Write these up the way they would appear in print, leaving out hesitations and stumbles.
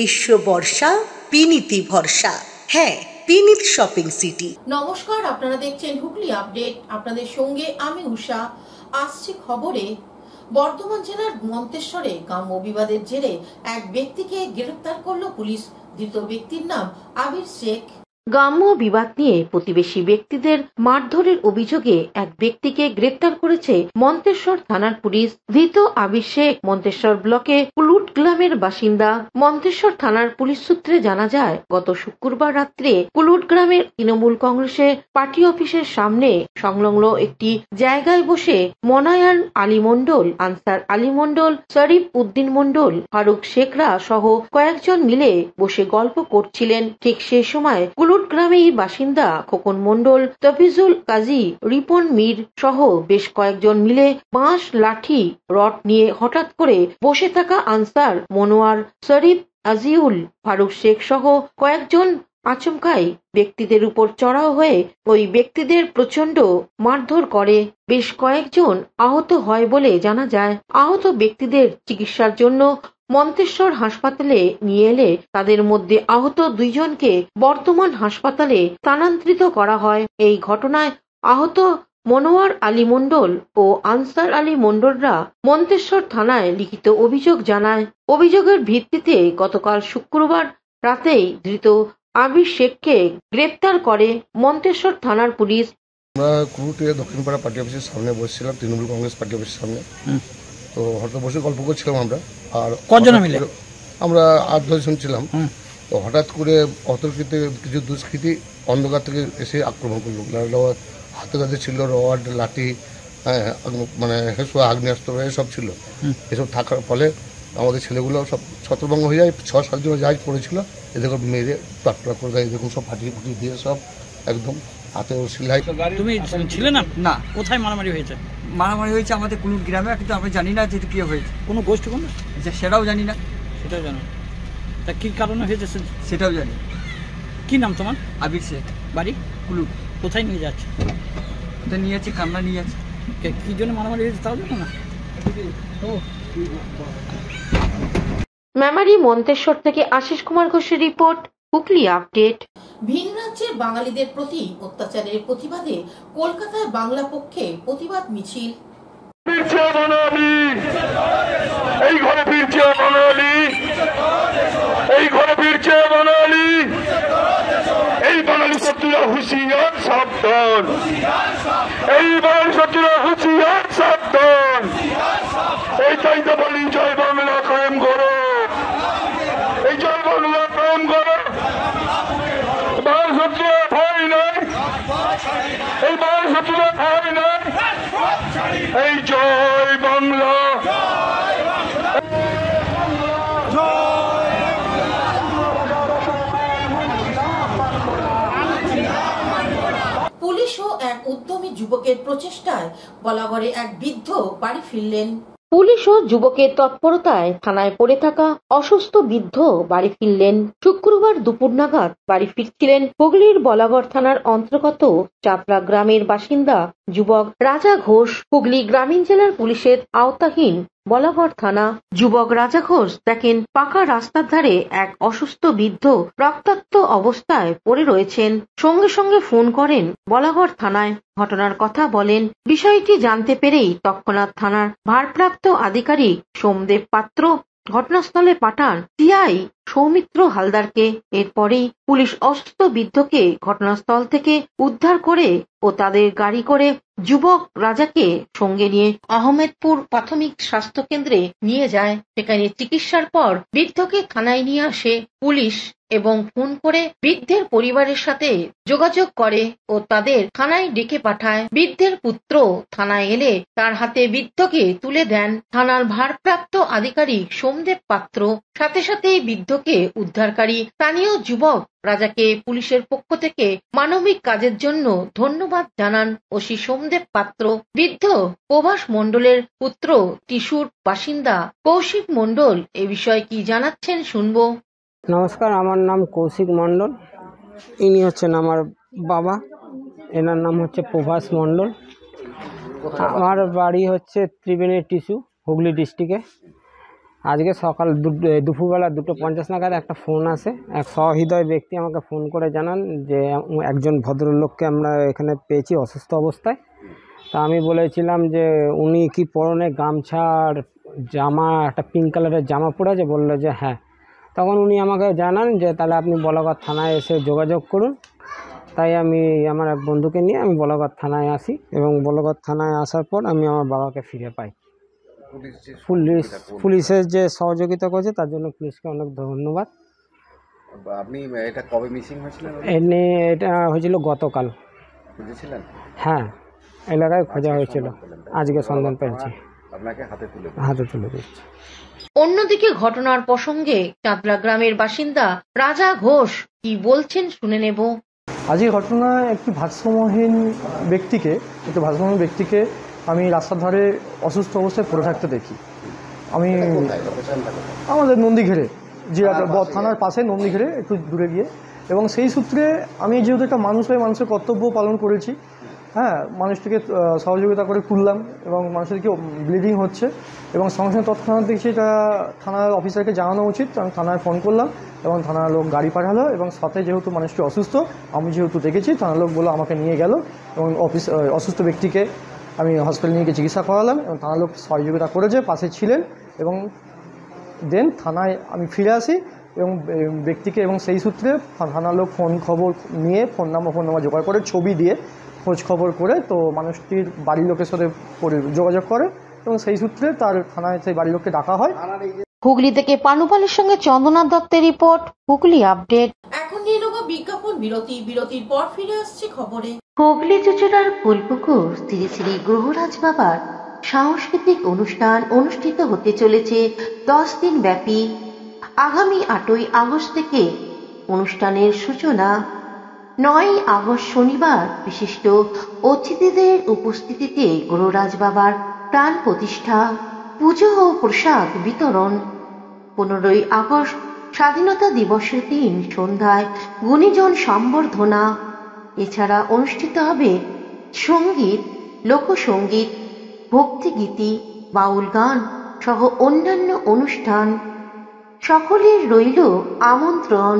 গ্রীষ্ম বর্ষা বিনীতি ভরসা। হ্যাঁ, বিনীত শপিং সিটি। নমস্কার, আপনারা দেখছেন হুগলি আপডেট। আপনাদের সঙ্গে আমি উষা। আসছে খবরে, বর্ধমান জেলার মন্তেশ্বরে গ্রাম্য বিবাদের জেরে এক ব্যক্তিকে গ্রেফতার করল পুলিশ। ধৃত ব্যক্তির নাম আবির শেখ। গ্রাম্য বিবাদ নিয়ে প্রতিবেশী ব্যক্তিদের মারধরের অভিযোগে এক ব্যক্তিকে গ্রেপ্তার করেছে মন্তেশ্বর থানার পুলিশ। ধৃত আবির শেখ মন্তেশ্বর ব্লকে কুলুট গ্রামের বাসিন্দা। মন্তেশ্বর থানার পুলিশ সূত্রে জানা যায়, গত শুক্রবার রাত্রে কুলুট গ্রামের তৃণমূল কংগ্রেসের পার্টি অফিসের সামনে সংলগ্ন একটি জায়গায় বসে মনায়ান আলী মণ্ডল, আনসার আলী মণ্ডল, শরীফ উদ্দিন মণ্ডল, ফারুক শেখরা সহ কয়েকজন মিলে বসে গল্প করছিলেন। ঠিক সে সময় কুলুট গ্রামের বাসিন্দা খোকন মণ্ডল, তফিজুল কাজী, রিপন মীর সহ বেশ কয়েকজন মিলে বাঁশ, লাঠি, রড নিয়ে হঠাৎ করে বসে থাকা আনসার, মনোয়ার, শরীফ, আজিউল, ফারুক শেখ সহ কয়েকজন আচমকাই ব্যক্তিদের উপর চড়াও হয়ে ওই ব্যক্তিদের প্রচন্ড মারধর করে। বেশ কয়েকজন আহত হয় বলে জানা যায়। আহত ব্যক্তিদের চিকিৎসার জন্য মন্তেশ্বর হাসপাতালে নিয়ে এলে তাদের মধ্যে আহত 2 জনকে বর্ধমান হাসপাতালে স্থানান্তরিত করা হয়। এই ঘটনায় আহত মনোয়ার আলী মণ্ডল ও আনসার আলী মণ্ডলরা মন্তেশ্বর থানায় লিখিত অভিযোগ জানায়। অভিযোগের ভিত্তিতে গতকাল শুক্রবার রাতেই ধৃত আবির শেখকে গ্রেপ্তার করে মন্তেশ্বর থানার পুলিশ। আমরা কুলুটে দক্ষিণপাড়া পার্টি অফিসের সামনে বসেছিলাম, তৃণমূল কংগ্রেস পার্টি অফিসের সামনে। তো হঠাৎ বসে গল্প করছিলাম আমরা। আর কজন মিলে? আমরা 8-10 জন ছিলাম। তো হঠাৎ করে অতর্কিত কিছু দুষ্কৃতী অন্ধকার থেকে এসে আক্রমণ করলো। হাতে কাছে ছিল রড, লাঠি, মানে আগ্নেয়াস্ত্র সব ছিল। এসব থাকার ফলে আমাদের ছেলেগুলো সব ছত্রভঙ্গ হয়ে যায়। 6-7 জন জাহাজ পড়েছিল, এদেরকে মেরে টাটকা করে দেয়। এরকম সব ফাটিয়ে ফুটিয়ে দিয়ে সব একদম হাতে সিলাই। তুমি ছিলে না? না। কোথায় মারামারি হয়েছে? মারামারি হয়েছে আমাদের কুলুট গ্রামে, কিন্তু আমরা জানি না যে কি হয়েছে। কোনো গোষ্ঠী কোন? সেটাও জানি না। সেটাও জানো? তা কি কারণে হয়েছে সেটাও জানি। কি নাম তোমার? আবির শেখ। বাড়ি? কুলুট। কোথায় নিয়ে যাচ্ছে? ওটা নিয়ে যাচ্ছে, কান্না নিয়ে যাচ্ছে। কি জন্য মারামারি হয়েছে তাও জানো না? মেমারি মন্তেশ্বর থেকে আশিস কুমার ঘোষের রিপোর্ট, হুগলি আপডেট। ভিন রাজ্যের বাঙালিদের প্রতি অত্যাচারের প্রতিবাদে কলকাতায় বাংলা পক্ষে প্রতিবাদ মিছিল। এই ঘরে ফিরছে বাঙালি, এই ঘরে ফিরছে বাঙালি, এই বাঙালি শত্রুরা হুঁশিয়ার সাবধান, এই বাঙালি শত্রুরা হুঁশিয়ার সাবধান। এইটাই তো বলি, জয় বাংলা কায়েম করো, এই জয় বাংলা কায়েম করো। বাঙালি শত্রুরা ভয় নাই, এই বাঙালি শত্রুরা ভয় নাই, এই জয় বাংলা। পুলিশ ও এক উদ্যমী যুবকের প্রচেষ্টায় বলাগড়ে এক বৃদ্ধ বাড়ি ফিরলেন। পুলিশ ও যুবকের তৎপরতায় থানায় পড়ে থাকা অসুস্থ বৃদ্ধ বাড়ি ফিরলেন। শুক্রবার দুপুর নাগাদ বাড়ি ফিরছিলেন হুগলির বলাগড় থানার অন্তর্গত চাপড়া গ্রামের বাসিন্দা যুবক রাজা ঘোষ। হুগলি গ্রামীণ জেলার পুলিশের আওতাধীন বলাগড় থানা। যুবক রাজা ঘোষ দেখেন পাকা রাস্তার ধারে এক অসুস্থ বৃদ্ধ রক্তাক্ত অবস্থায় পড়ে রয়েছেন। সঙ্গে সঙ্গে ফোন করেন বলাগড় থানায়। ঘটনার কথা বলেন। বিষয়টি জানতে পেরেই তৎক্ষণাৎ থানার ভারপ্রাপ্ত আধিকারিক সোমদেব পাত্র ঘটনাস্থলে পাঠান সিআই সৌমিত্র হালদারকে। এরপরেই পুলিশ অসুস্থ বৃদ্ধকে ঘটনাস্থল থেকে উদ্ধার করে ও তাদের গাড়ি করে যুবক রাজাকে সঙ্গে নিয়ে আহমেদপুর প্রাথমিক স্বাস্থ্য কেন্দ্রে নিয়ে যায়। সেখানে চিকিৎসার পর বৃদ্ধকে থানায় নিয়ে আসে পুলিশ এবং ফোন করে বৃদ্ধের পরিবারের সাথে যোগাযোগ করে ও তাদের থানায় ডেকে পাঠায়। বৃদ্ধের পুত্র থানায় এলে তার হাতে বৃদ্ধকে তুলে দেন থানার ভারপ্রাপ্ত আধিকারিক সোমদেব পাত্র। সাথে সাথেই বৃদ্ধকে উদ্ধারকারী স্থানীয় যুবক রাজাকে পুলিশের পক্ষ থেকে মানবিক কাজের জন্য ধন্যবাদ জানান ওসি সোমদেব পাত্র। বৃদ্ধ প্রভাস মণ্ডলের পুত্র টিসুর বাসিন্দা কৌশিক মণ্ডল এ বিষয়ে কি জানাচ্ছেন শুনবো। নমস্কার, আমার নাম কৌশিক মণ্ডল। ইনি হচ্ছেন আমার বাবা, এনার নাম হচ্ছে প্রভাস মণ্ডল। আমার বাড়ি হচ্ছে ত্রিবেণী টিসু, হুগলি ডিস্ট্রিক্টে। আজকে সকাল দুপুরবেলা 2:50 নাগাদ একটা ফোন আসে। এক সহৃদয় ব্যক্তি আমাকে ফোন করে জানান যে একজন ভদ্রলোককে আমরা এখানে পেয়েছি অসুস্থ অবস্থায়। তা আমি বলেছিলাম যে উনি কি পরনে গামছা আর জামা, একটা পিঙ্ক কালারের জামা পরে আছে? বললো যে হ্যাঁ। তখন উনি আমাকে জানান যে তাহলে আপনি বলাগড় থানায় এসে যোগাযোগ করুন। তাই আমি আমার এক বন্ধুকে নিয়ে আমি বলাগড় থানায় আসি এবং বলাগড় থানায় আসার পর আমি আমার বাবাকে ফিরে পাই। পুলিশের যে সহযোগিতা করেছে তার জন্য পুলিশকে অনেক ধন্যবাদ। আপনি এটা কবে মিসিং হয়েছিল? এটা হয়েছিল গতকাল। খুঁজেছিলেন? হ্যাঁ, এলাকায় খোঁজা হয়েছিল, আজকে সন্ধান পেয়েছি, আপনাকে হাতে তুলে দিচ্ছি। অন্যদিকে ঘটনার প্রসঙ্গে চাঁদলা গ্রামের বাসিন্দা রাজা ঘোষ কি বলছেন শুনে নেব। আজকে ঘটনায় একটি ভারসাম্যহীন ব্যক্তিকে আমি রাস্তার ধারে অসুস্থ অবস্থায় পড়ে থাকতে দেখি। আমি আমাদের নন্দীঘেরে, যে থানার পাশে নন্দীঘেরে একটু দূরে গিয়ে, এবং সেই সূত্রে আমি যেহেতু একটা মানুষ হয়ে মানুষের কর্তব্য পালন করেছি, হ্যাঁ, মানুষটিকে সহযোগিতা করে তুললাম এবং মানুষের কি ব্লিডিং হচ্ছে এবং সঙ্গে সঙ্গে তৎক্ষণাৎ দেখছি এটা থানার অফিসারকে জানানো উচিত। আমি থানায় ফোন করলাম এবং থানার লোক গাড়ি পাঠালো এবং সাথে যেহেতু মানুষটি অসুস্থ, আমি যেহেতু দেখেছি, থানার লোক বলে আমাকে নিয়ে গেল এবং অসুস্থ ব্যক্তিকে আমি হসপিটালে নিয়ে গিয়ে চিকিৎসা করালাম এবং থানার লোক সহযোগিতা করেছে, পাশে ছিলেন। এবং দেন থানায় আমি ফিরে আসি এবং ব্যক্তিকে, এবং সেই সূত্রে থানার লোক ফোন নাম্বার জোগাড় করে, ছবি দিয়ে খোঁজ খবর করে তো মানুষটির বাড়ির লোকের সাথে যোগাযোগ করে এবং সেই সূত্রে তার থানায় সেই বাড়ির লোককে ডাকা হয়। হুগলি থেকে পানুপালের সঙ্গে চন্দনা দত্তের রিপোর্ট, হুগলি আপডেট। এখন নিয়ে নেব বিজ্ঞাপন বিরতি। বিরতির পর ফিরে আসছে খবরে। হুগলি চুচুড়ার ফুলপুকুর শ্রী শ্রী গ্রহরাজ বাবার সাংস্কৃতিক অনুষ্ঠান অনুষ্ঠিত হতে চলেছে 10 দিন ব্যাপী। আগামী 8ই আগস্ট থেকে অনুষ্ঠানের সূচনা। 9ই আগস্ট শনিবার বিশিষ্ট অতিথিদের উপস্থিতিতে গ্রহরাজ বাবার প্রাণ প্রতিষ্ঠা, পুজো ও প্রসাদ বিতরণ। 15ই আগস্ট স্বাধীনতা দিবসের দিন সন্ধ্যায় গুণীজন সম্বর্ধনা। এছাড়া অনুষ্ঠিত হবে সঙ্গীত, লোকসঙ্গীত, ভক্তিগীতি, বাউল গান সহ অন্যান্য অনুষ্ঠান। সকলের রইল আমন্ত্রণ।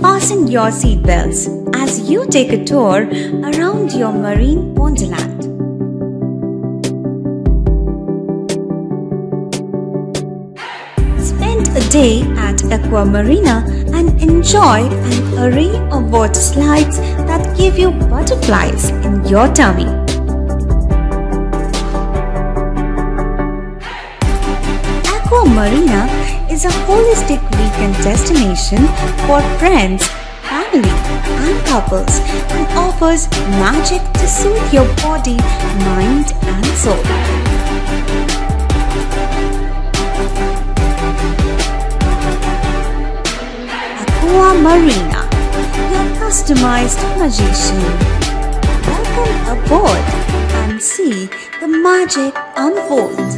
Fasten your seatbelts as you take a tour around your marine wonderland. Spend a day at Aqua Marina and enjoy an array of water slides that give you butterflies in your tummy. Aqua Marina is a holistic weekend destination for friends, family, and couples and offers magic to soothe your body, mind, and soul. Aqua Marina, your customized magician. Welcome aboard and see the magic unfold.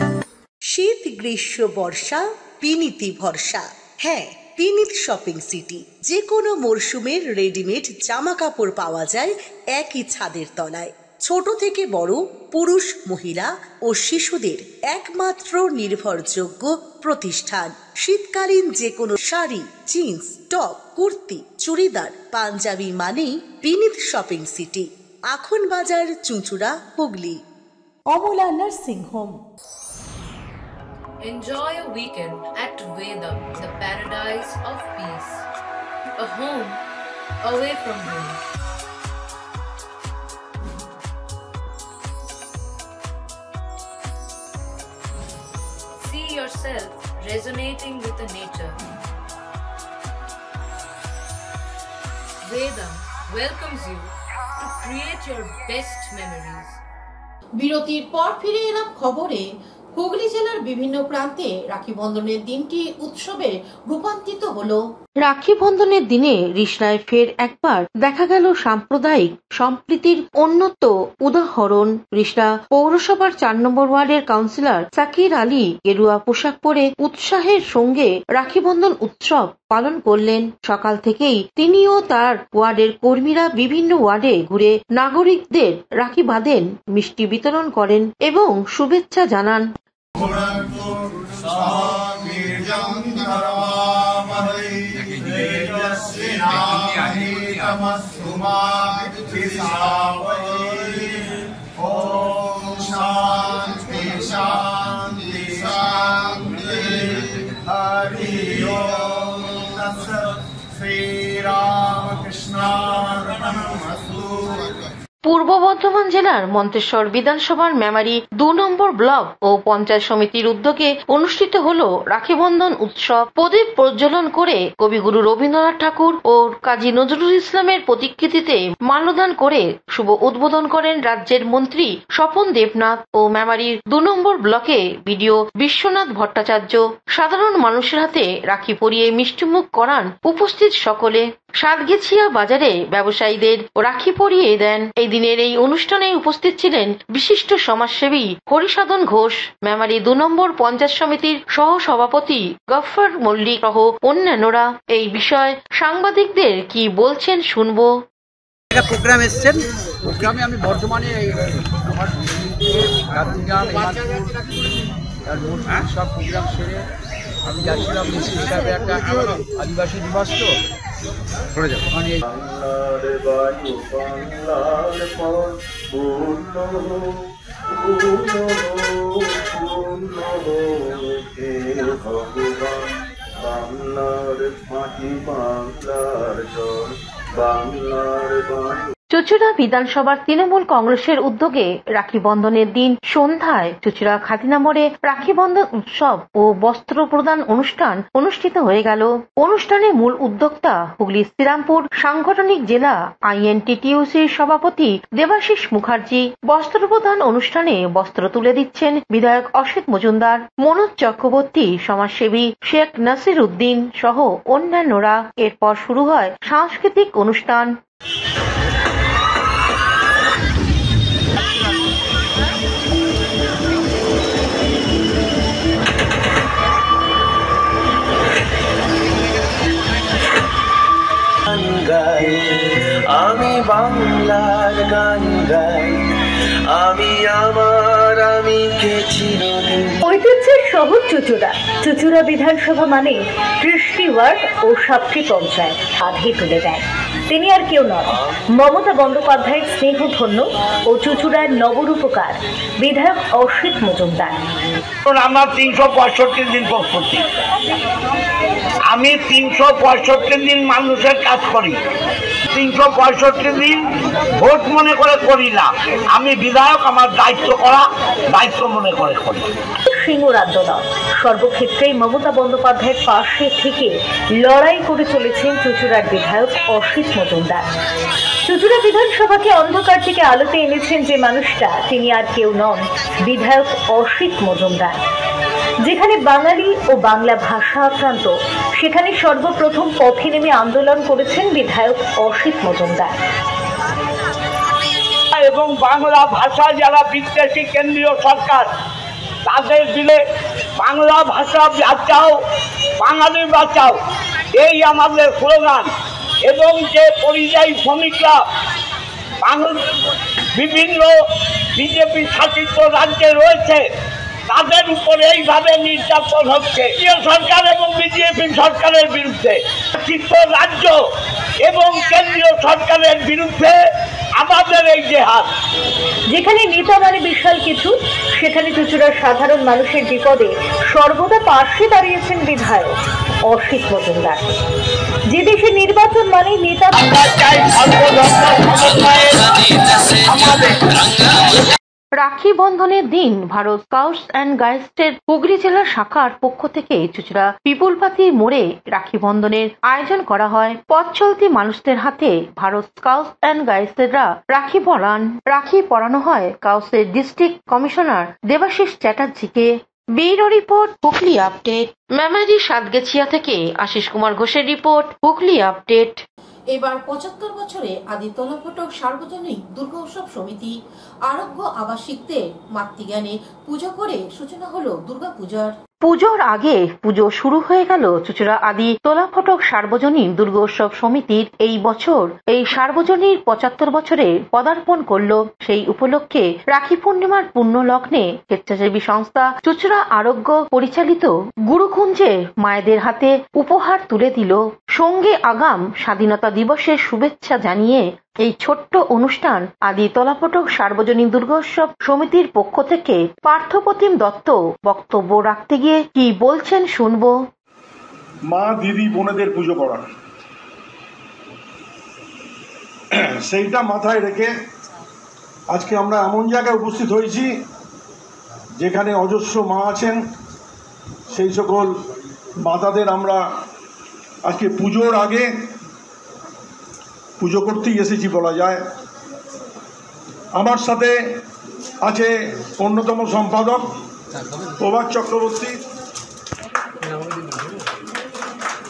শীত, গ্রীষ্ম, বর্ষা, বিনীতি ভরসা। হ্যাঁ, বিনীত shopping city. যে কোনো মরশুমের readymade জামা কাপড় পাওয়া যায় একই ছাদের তলায়। ছোট থেকে বড়, পুরুষ, মহিলা ও শিশুদের একমাত্র নির্ভরযোগ্য প্রতিষ্ঠান। শীতকালীন যে কোনো শাড়ি, জিন্স, টপ, কুর্তি, চুড়িদার, পাঞ্জাবি মানেই বিনীত শপিং সিটি। আখন বাজার, চুঁচুড়া, Hooghly. Amala nursing home. Enjoy a weekend at Vedam, the paradise of peace. A home away from home. See yourself resonating with the nature. Vedam welcomes you to create your best memories. বিরতির পর ফিরে এলাম খবরে। হুগলি জেলার বিভিন্ন প্রান্তে রাখি বন্ধনের দিনটি উৎসবে রূপান্তরিত হলো। রাখি বন্ধনের দিনে রিষড়ায় ফের একবার দেখা গেল সাম্প্রদায়িক সম্প্রীতির অন্যত উদাহরণ। রিষড়া পৌরসভার 4 নম্বর ওয়ার্ডের কাউন্সিলর সাকির আলী গেরুয়া পোশাক পরে উৎসাহের সঙ্গে রাখি বন্ধন উৎসব পালন করলেন। সকাল থেকেই তিনি ও তার ওয়ার্ডের কর্মীরা বিভিন্ন ওয়ার্ডে ঘুরে নাগরিকদের রাখি বাঁধেন, মিষ্টি বিতরণ করেন এবং শুভেচ্ছা জানান। পূর্ব বর্ধমান জেলার মন্তেশ্বর বিধানসভার মেমারি 2 নম্বর ব্লক ও পঞ্চায়েত সমিতির উদ্যোগে অনুষ্ঠিত হল রাখি বন্ধন উৎসব। প্রদীপ প্রজ্বলন করে কবিগুরু রবীন্দ্রনাথ ঠাকুর ও কাজী নজরুল ইসলামের প্রতিকৃতিতে মাল্যদান করে শুভ উদ্বোধন করেন রাজ্যের মন্ত্রী স্বপন দেবনাথ ও মেমারির 2 নম্বর ব্লকে বিডিও বিশ্বনাথ ভট্টাচার্য। সাধারণ মানুষের হাতে রাখি পরিয়ে মিষ্টিমুখ করান উপস্থিত সকলে। সাতগেছিয়া বাজারে ব্যবসায়ীদের রাখি পরিয়ে দেন। এই দিনের এই অনুষ্ঠানে উপস্থিত ছিলেন বিশিষ্ট সমাজসেবী হরিসাধন ঘোষ, মেমারি 2 নম্বর পঞ্চায়েত সমিতির সহ সভাপতি গফফর মল্লিক সহ অন্যান্যরা। এই বিষয়ে সাংবাদিকদের কি বলছেন শুনবো। প্রোগ্রাম এসছেন, প্রোগ্রামে আমি বর্ধমানে আমার সব প্রোগ্রাম সেরে আমি যাচ্ছিলাম মিছিল হিসাবে একটা আদিবাসী দিবস তো পড়ে যাবো মানে বাংলার মাটি বাংলার জল বাংলার বায়ু। চুঁচুড়া বিধানসভার তৃণমূল কংগ্রেসের উদ্যোগে রাখি বন্ধনের দিন সন্ধ্যায় চুঁচুড়া খাদিনা মোড়ে রাখি বন্ধন উৎসব ও বস্ত্র প্রদান অনুষ্ঠান অনুষ্ঠিত হয়ে গেল। অনুষ্ঠানে মূল উদ্যোক্তা হুগলি শ্রীরামপুর সাংগঠনিক জেলা INTTUCর সভাপতি দেবাশিস মুখার্জি। বস্ত্র প্রদান অনুষ্ঠানে বস্ত্র তুলে দিচ্ছেন বিধায়ক অসিত মজুমদার, মনোজ চক্রবর্তী, সমাজসেবী শেখ নাসির উদ্দিন সহ অন্যান্যরা। এরপর শুরু হয় সাংস্কৃতিক অনুষ্ঠান। আমি বাংলার গান গাই, আমি আমার আমি কে চিরদিন। ঐতিহ্যের শহর চুঁচুড়া। চুঁচুড়া বিধানসভা মানে 30টি ওয়ার্ড ও 7টি পঞ্চায়েত আধে তুলে দেয়। তিনি আর কেউ নন, মমতা বন্দ্যোপাধ্যায়ের স্নেহধন্য ও চুঁচুড়ার নবরূপকার বিধায়ক অসিত মজুমদার। আমরা 365 দিন প্রস্তুতি, আমি 365 দিন মানুষের কাজ করি। 365 দিন ভোট মনে করে করি না, আমি বিধায়ক, আমার দায়িত্ব করা দায়িত্ব মনে করে করি। সিংহরাজ্য নয়, সর্বক্ষেত্রেই মমতা বন্দ্যোপাধ্যায়ের পাশে থেকে লড়াই করে চলেছেন চুঁচুড়ার বিধায়ক অসিত মজুমদার। চুঁচুড়া বিধানসভাকে অন্ধকার থেকে আলোতে এনেছেন যে মানুষটা, তিনি আর কেউ নন, বিধায়ক অসিত মজুমদার। যেখানে বাঙালি ও বাংলা ভাষা আক্রান্ত, সেখানে সর্বপ্রথম পথে নেমে আন্দোলন করেছেন বিধায়ক অসিত মজুমদার। এবং বাংলা ভাষা যারা বিদ্বেষী কেন্দ্রীয় সরকার, তাদের দিলে বাংলা ভাষা বাঁচাও, বাঙালি বাঁচাও, এই আমাদের স্লোগান। এবং যে পরিযায়ী শ্রমিকরা বিভিন্ন বিজেপি শাসিত রাজ্যে রয়েছে, তাদের উপরে এইভাবে নির্যাতন হচ্ছে সরকার এবং বিজেপি সরকারের বিরুদ্ধে, শাসিত রাজ্য এবং কেন্দ্রীয় সরকারের বিরুদ্ধে আমাদের এই জেহাদ। যেখানে নেতা মানে বিশাল কিছু, সেখানে চুঁচুড়ার সাধারণ মানুষের বিপদে সর্বদা পাশে দাঁড়িয়েছেন বিধায়ক অসিত মজুমদার। যে দেশে নির্বাচন মানে নেতা রাখি বন্ধনের দিন ভারত স্কাউটস অ্যান্ড গাইডসের হুগলি জেলার শাখার পক্ষ থেকে চুঁচুড়া পিপুলপাতি মোড়ে রাখি বন্ধনের আয়োজন করা হয়। পথ চলতি মানুষদের হাতে ভারত স্কাউটস অ্যান্ড গাইডসেররা রাখি পরানো হয় স্কাউটসের ডিস্ট্রিক্ট কমিশনার দেবাশিস চ্যাটার্জিকে। Bureau report, Hooghly update. Memari Satgachhia থেকে আশিস কুমার ঘোষের রিপোর্ট, হুগলি আপডেট। এবার ৭৫ বছরে আদিতলা ফটক সার্বজনীন দুর্গা উৎসব সমিতি আরোগ্য আবাসিকদের মাতৃজ্ঞানে পুজো করে সূচনা হলো দুর্গা পূজার। পুজোর আগে পুজো শুরু হয়ে গেল চুঁচুড়া আদি তোলা ফটক সার্বজনীন দুর্গোৎসব সমিতির। এই বছর এই সার্বজনীন ৭৫ বছরে পদার্পণ করল। সেই উপলক্ষে রাখি পূর্ণিমার পুণ্য লগ্নে স্বেচ্ছাসেবী সংস্থা চুঁচুড়া আরোগ্য পরিচালিত গুরুকুঞ্জে মায়েদের হাতে উপহার তুলে দিল। সঙ্গে আগাম স্বাধীনতা দিবসের শুভেচ্ছা জানিয়ে এই ছোট্ট অনুষ্ঠান আদি তলাফটক সার্বজনীন দুর্গোৎসব সমিতির পক্ষ থেকে পার্থপ্রতিম দত্ত বক্তব্য রাখতে গিয়ে কি বলছেন শুনবো। মা দিদি বোনেদের পুজো করা, সেইটা মাথায় রেখে আজকে আমরা এমন জায়গায় উপস্থিত হয়েছি যেখানে অজস্র মা আছেন। সেই সকল মাতাদের আমরা আজকে পুজোর আগে পুজো করতেই এসেছি বলা যায়। আমার সাথে আছে অন্যতম সম্পাদক প্রভাত চক্রবর্তী,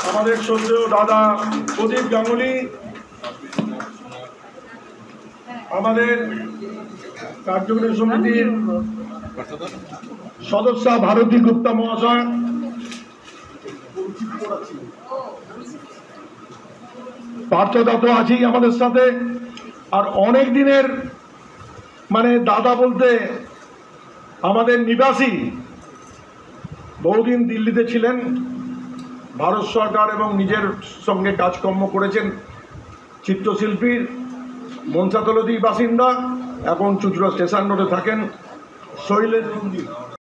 আমাদের শ্রদ্ধেয় দাদা প্রদীপ গাঙ্গুলি, আমাদের কার্যকরী সমিতির সদস্য ভারতী গুপ্তা মহাশয়, পার্থদত্ত আছেই আমাদের সাথে। আর অনেক দিনের মানে দাদা বলতে আমাদের নিবাসী, বহুদিন দিল্লিতে ছিলেন, ভারত সরকার এবং নিজের সঙ্গে কাজকর্ম করেছেন, চিত্রশিল্পীর, মনসাতলতির বাসিন্দা, এখন চুঁচুড়া স্টেশন রোডে থাকেন, শৈলেশ নন্দী।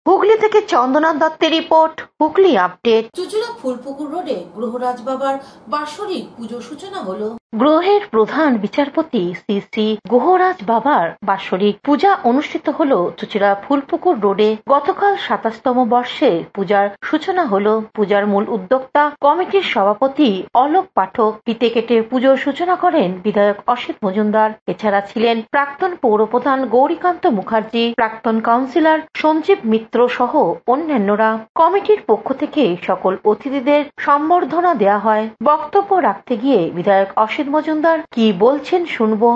হুগলি থেকে চন্দনা দত্তের রিপোর্ট, হুগলি আপডেট। চুঁচুড়া ফুলপুকুর রোডে গ্রহরাজ বাবার বাৎসরিক পুজো সূচনা হলো। গ্রহের প্রধান বিচারপতি শ্রী শ্রী গ্রহরাজ বাবার বাৎসরিক পূজা অনুষ্ঠিত হল চুঁচুড়া ফুলপুকুর রোডে। গতকাল ২৭তম বর্ষে পূজার সূচনা হলো। পূজার মূল উদ্যোক্তা কমিটির সভাপতি অলোক পাঠক। ফিতে কেটে পুজোর সূচনা করেন বিধায়ক অসিত মজুমদার। এছাড়া ছিলেন প্রাক্তন পৌরপ্রধান গৌরীকান্ত মুখার্জি, প্রাক্তন কাউন্সিলর সঞ্জীব মিত্র সহ অন্যান্যরা। কমিটির পক্ষ থেকে সকল অতিথিদের সম্বর্ধনা দেওয়া হয়। বক্তব্য রাখতে গিয়ে বিধায়ক অসিত মজুমদার কি বলছেন শুনবো।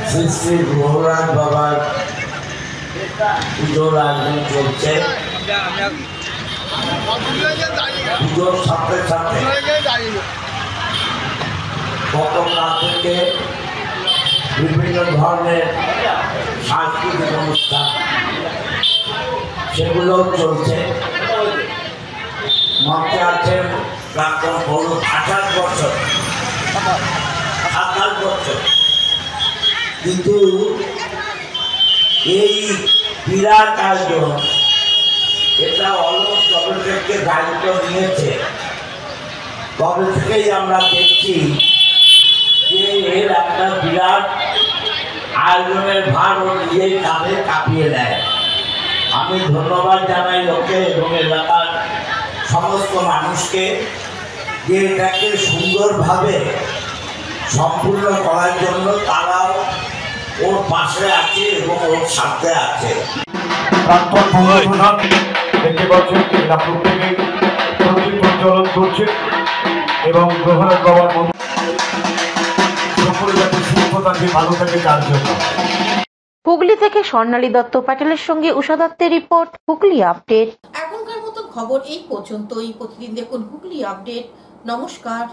শ্রী শ্রী গ্রহরাজ বাবার পুজোর আয়োজন চলছে। পুজোর সাথে সাথে গতকাল থেকে বিভিন্ন ধরনের সাংস্কৃতিক অনুষ্ঠান সেগুলো চলছে। মঞ্চে আছেন প্রাক্তন পৌর ২৮ বছর, কিন্তু এই বিরাট আয়োজন এটা অলোক গবেষককে দায়িত্ব নিয়েছে। কবে থেকেই আমরা দেখছি যে এর একটা বিরাট আয়োজনের ভার ও নিজেই কাঁধে কাঁপিয়ে দেয়। আমি ধন্যবাদ জানাই ওকে এবং এলাকার সমস্ত মানুষকে যে এটাকে সুন্দরভাবে সম্পূর্ণ করার জন্য তারাও ওর পাশে আছে এবং ওর সাথে আছে। প্রাক্তন পৌরপ্রধান দেখতে পাচ্ছেন প্রত্যেকে প্রদীপ প্রজ্বলন করছে এবং গ্রহরাজ বাবার সকল জাতির সুস্থ থাকে, ভালো থাকে তার জন্য। হুগলি থেকে স্বর্ণালী দত্ত প্যাটেলের সঙ্গে উষা দত্তের রিপোর্ট, হুগলি আপডেট। এখনকার মতো খবর এই পর্যন্তই। প্রতিদিন দেখুন হুগলি আপডেট। নমস্কার।